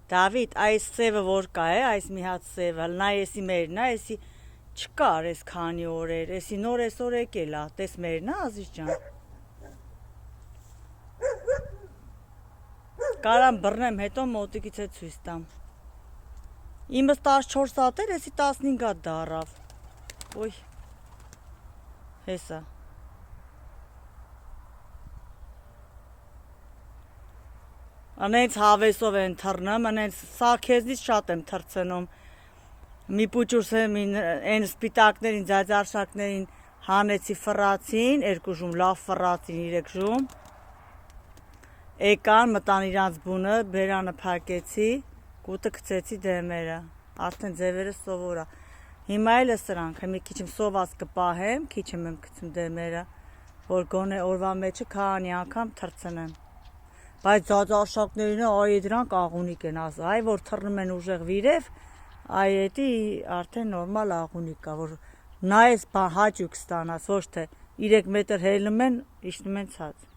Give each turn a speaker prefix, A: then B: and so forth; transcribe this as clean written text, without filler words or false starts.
A: Դավիթ, այս սևը որ կա է, այս մի հատ սևը, նա էսի մերն է, էսի չկար էս քանի օրեր, էսի նոր այսօր եկել է, տես մերն է Ազիզ ջան։ Կարամ բռնեմ, հետո մոտիկից է ցույց տամ։ Իմս 14 հատ էր, էսի 15 հատ դարավ։ Ոյ։ Հեսա։ Անենց հավեսով են թռնում, անենց սա քեզնից շատ եմ թռցնում։ Մի պուճուրս են սպիտակներին, ձայձարշակներին հանեցի ֆռացին, 2 ժամ լավ ֆռացին, 3 ժամ։ Եկան, մտան իրանց բունը, բերանը փակեցի, կուտը գցեցի դեմերը, արդեն ձևերը սովոր է։ Հիմա էլ է սրանք, մի քիչ եմ սոված կպահեմ, քիչ եմ գցում դեմերը, որ գոնե օրվա մեջը քանի անգամ թռցնեմ։ Բայց ձայձարշակներինը այ դրանք աղունիկ են ասա, այ որ թռնում են ուժեղ վիրև, այ էդի արդեն նորմալ աղունիկ կա, որ նայես հաճույք ստանաս, ոչ թե 3 մետր հելնում են, իջնում են ցած։